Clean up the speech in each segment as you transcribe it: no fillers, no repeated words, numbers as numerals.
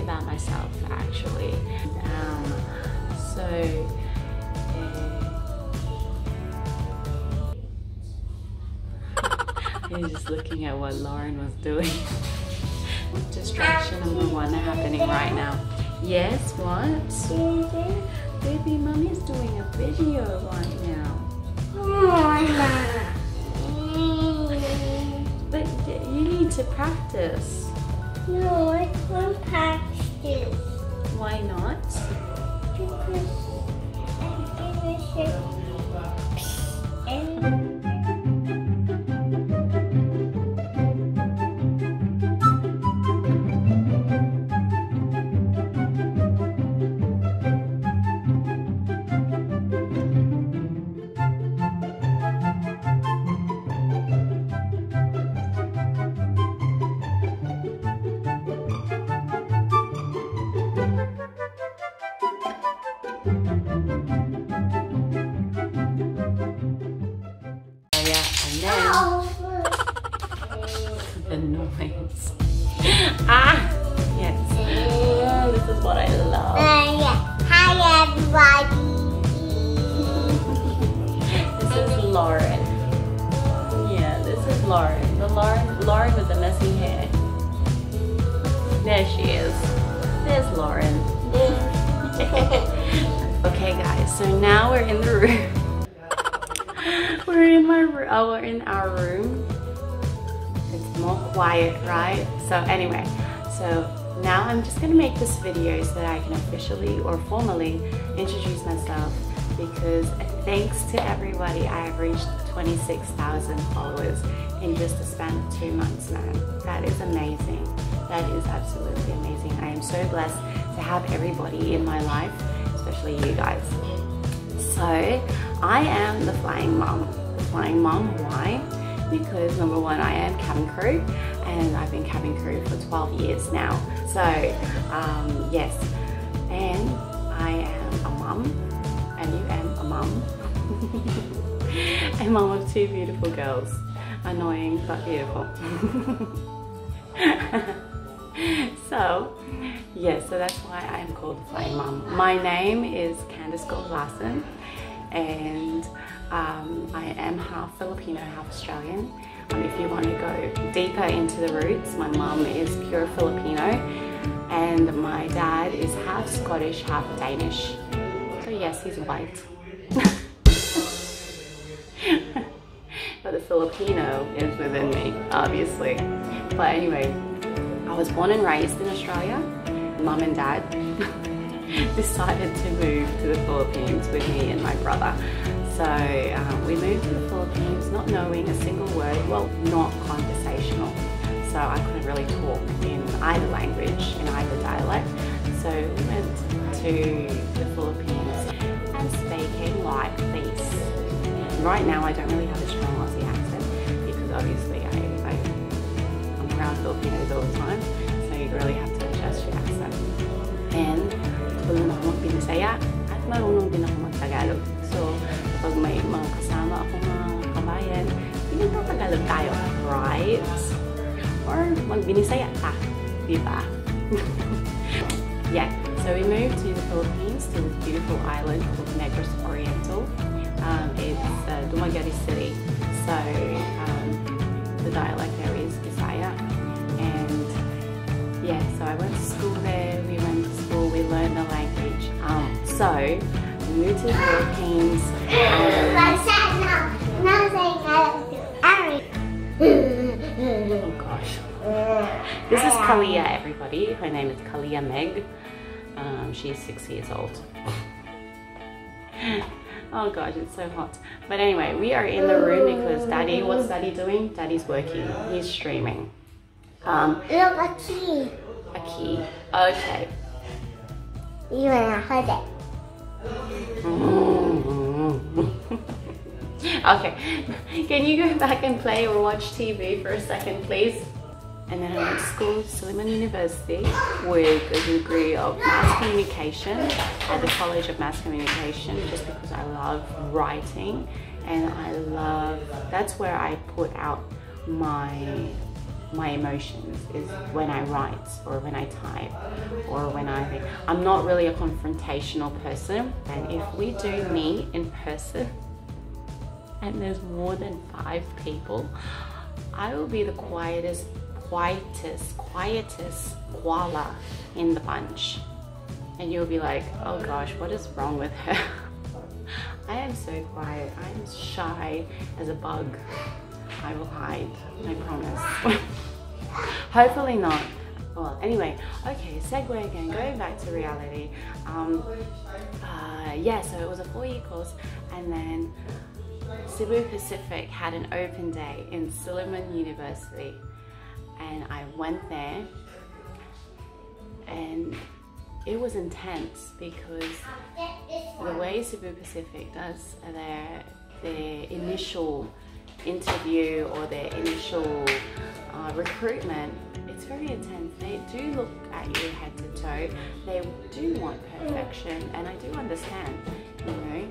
about myself actually. He's just looking at what Lauren was doing. Distraction number one happening right now. Yes, what? Baby, mommy's doing a video right now. But you need to practice. No, I can't practice. Why not? Because the noise. Yes. This is what I love. Hi everybody. This is Lauren. Yeah, this is Lauren. Lauren with the messy hair. There she is. There's Lauren. Okay, guys. So now we're in the room. We're in our room. It's more quiet, right? So anyway, so now I'm just gonna make this video so that I can officially or formally introduce myself, because thanks to everybody, I have reached 26,000 followers in just a span of 2 months, man. That is amazing. That is absolutely amazing. I am so blessed to have everybody in my life, especially you guys. So I am the flying mom. The flying mom, why? Because number one, I am cabin crew, and I've been cabin crew for 12 years now. So yes, and I am a mum, and you am a mum. A mum of 2 beautiful girls. Annoying but beautiful. So yes, so that's why I'm called the flying mom. My name is Candice Gold-Larson, and I am half Filipino, half Australian. If you want to go deeper into the roots, my mum is pure Filipino, and my dad is half Scottish, half Danish. So yes, he's white. But the Filipino is within me, obviously. But anyway, I was born and raised in Australia. Mum and dad decided to move to the Philippines with me and my brother. So we moved to the Philippines not knowing a single word, well, not conversational. So I couldn't really talk in either language, in either dialect. So we went to the Philippines and speaking like this. Right now I don't really have a strong Aussie accent, because obviously I'm around Filipinos all the time, so you really have to adjust your accent. And marunong ako mag-Bisaya at marunong din ako mag-Tagalog. So kapag may mga kasama ako mga kabayan, pinag-Tagalog tayo, right? Or mag-Binisaya ka, diba? Yeah, so we moved to the Philippines, to this beautiful island called Negros Oriental. It's Dumaguete City, so the dialect there is Bisaya, and yeah, so I went to school there, we went to school, we learned the language. So we moved to the Philippines. Oh gosh. This is Kalia, everybody. Her name is Kalia Meg. She's 6 years old. Oh gosh, it's so hot. But anyway, we are in the room because Daddy, what's Daddy doing? Daddy's working. He's streaming. Look, a key. A key. Okay. You wanna hold it? Okay. Can you go back and play or watch TV for a second, please? And then I went to school at Suleiman University with a degree of mass communication at the College of Mass Communication, just because I love writing, and that's where I put out my my emotions is when I write or when I type or when I'm not really a confrontational person. And if we do meet in person and there's more than 5 people, I will be the quietest koala in the bunch. And you'll be like, oh gosh, what is wrong with her? I am so quiet. I'm shy as a bug. I will hide, I promise. Hopefully not. Well, anyway, okay, segue again, going back to reality. Yeah, so it was a 4-year course, and then Cebu Pacific had an open day in Silliman University, and I went there, and it was intense because the way Cebu Pacific does their initial interview or their initial recruitment, it's very intense. They do look at you head to toe. They do want perfection, and I do understand, you know,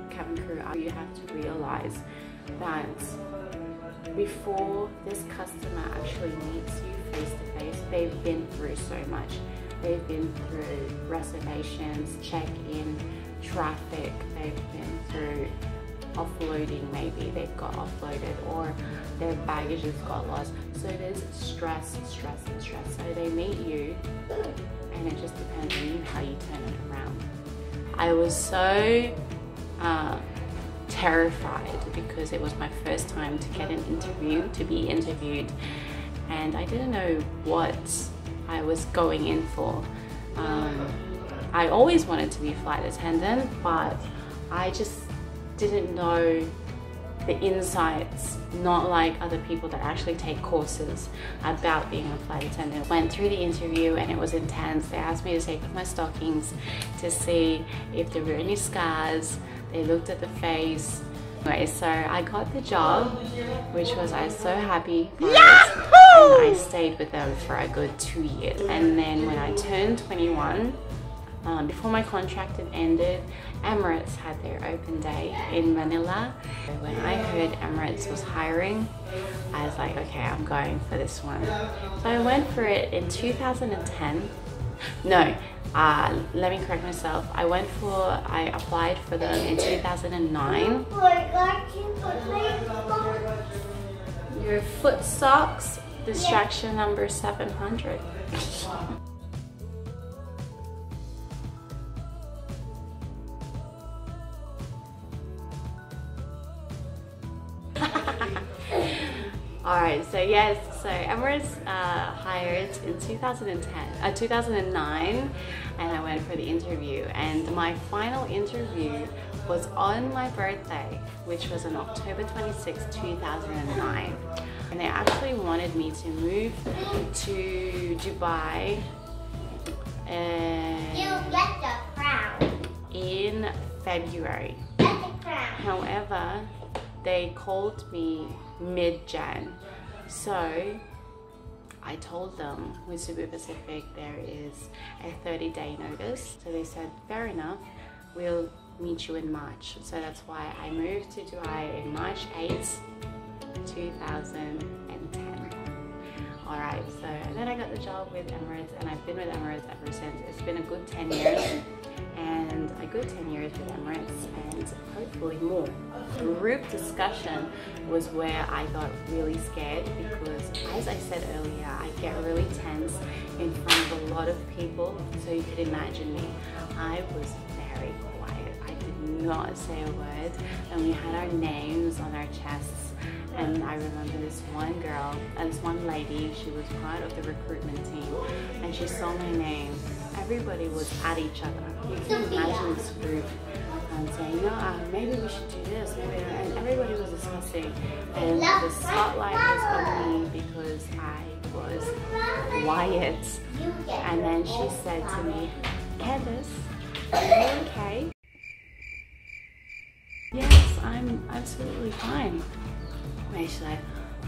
cabin crew, you have to realize that before this customer actually meets you face to face, they've been through so much. They've been through reservations, check-in, traffic, they've been through offloading, maybe they've got offloaded or their baggage has got lost. So there's stress. So they meet you and it just depends on you how you turn it around. I was so terrified because it was my first time to get an interview, to be interviewed, and I didn't know what I was going in for. I always wanted to be a flight attendant, but I just didn't know the insights, not like other people that actually take courses about being a flight attendant. Went through the interview and it was intense. They asked me to take off my stockings to see if there were any scars. They looked at the face. Anyway, so I got the job, which was, I was so happy for it. And I stayed with them for a good 2 years. And then when I turned 21, before my contract had ended, Emirates had their open day in Manila. When I heard Emirates was hiring, I was like, okay, I'm going for this one. So I went for it in 2010. No, let me correct myself. I applied for them in 2009. Your foot socks, distraction number 700. Alright, so yes, so Emirates hired in 2009, and I went for the interview, and my final interview was on my birthday, which was on October 26, 2009. And they actually wanted me to move to Dubai in February. However, they called me mid-Jan. So I told them with Cebu Pacific there is a 30-day notice. So they said, fair enough, we'll meet you in March. So that's why I moved to Dubai in March 8th, 2010. Alright, so and then I got the job with Emirates, and I've been with Emirates ever since. It's been a good 10 years. And a good 10 years with Emirates, and hopefully more. Group discussion was where I got really scared because, as I said earlier, I get really tense in front of a lot of people, so you could imagine me. I was very quiet. I did not say a word, and we had our names on our chests. And I remember this one girl, this one lady, she was part of the recruitment team, and she saw my name. Everybody was at each other. You can imagine this group saying, no, maybe we should do this, maybe, and everybody was discussing. And the spotlight was on me because I was quiet. And then she said to me, Candace, are you okay? Yes, I'm absolutely fine. She's like,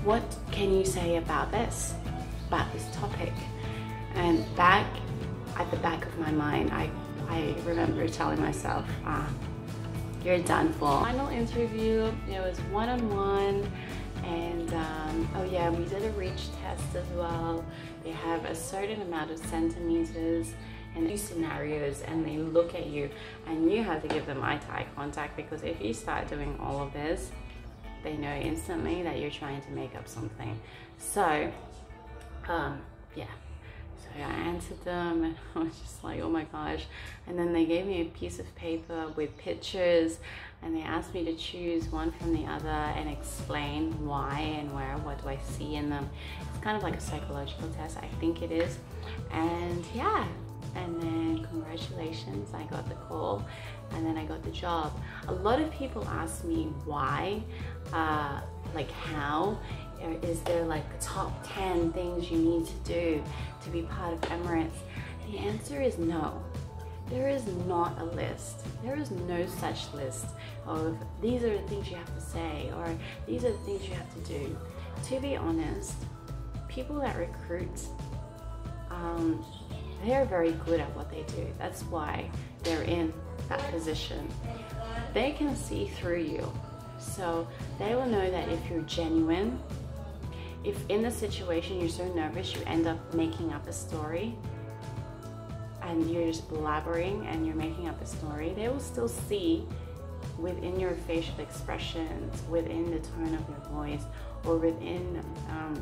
what can you say about this topic? And at the back of my mind, I remember telling myself, you're done for. Final interview, it was one-on-one, And oh yeah, we did a reach test as well. They have a certain amount of centimeters and 2 scenarios, and they look at you and you have to give them eye-to-eye contact, because if you start doing all of this, they know instantly that you're trying to make up something. So yeah, so I answered them and I was just like, oh my gosh. And then they gave me a piece of paper with pictures and they asked me to choose one from the other and explain why and where, what do I see in them. It's kind of like a psychological test, I think it is. And yeah, and then congratulations, I got the call and then I got the job. A lot of people ask me why, like how, is there like top 10 things you need to do to be part of Emirates? The answer is no. There is not a list. There is no such list of these are the things you have to say or these are the things you have to do. To be honest, people that recruit, they are very good at what they do. That's why they're in that position. They can see through you. So they will know that if you're genuine, if in the situation you're so nervous you end up making up a story and you're just blabbering and you're making up a story, they will still see within your facial expressions, within the tone of your voice, or within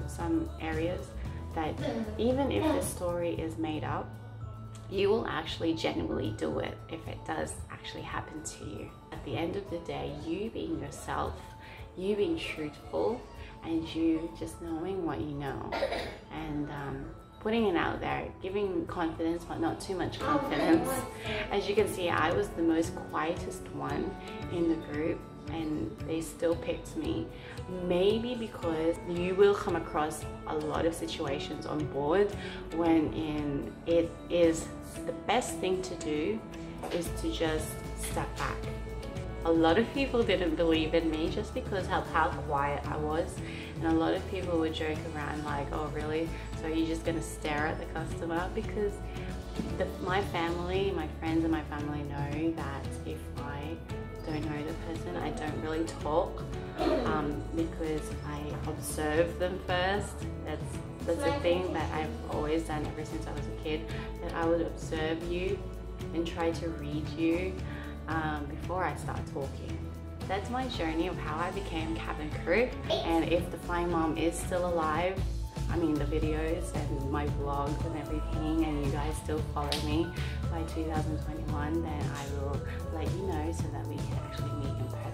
some areas that even if the story is made up, you will actually genuinely do it if it does actually happen to you. At the end of the day, you being yourself, you being truthful, and you just knowing what you know and putting it out there, giving confidence but not too much confidence. As you can see, I was the most quietest one in the group and they still picked me. Maybe because you will come across a lot of situations on board when it is the best thing to do is to just step back. A lot of people didn't believe in me just because of how quiet I was, and a lot of people would joke around like, oh really, so you're just gonna stare at the customer? Because my family, my friends and my family know that if I don't know the person, I don't really talk because I observe them first. That's a thing that I've always done ever since I was a kid, that I would observe you and try to read you before I start talking. That's my journey of how I became cabin crew. And if the Flying Mom is still alive, I mean the videos and my vlogs and everything, and you guys still follow me by 2021, then I will let you know so that we can actually meet in person.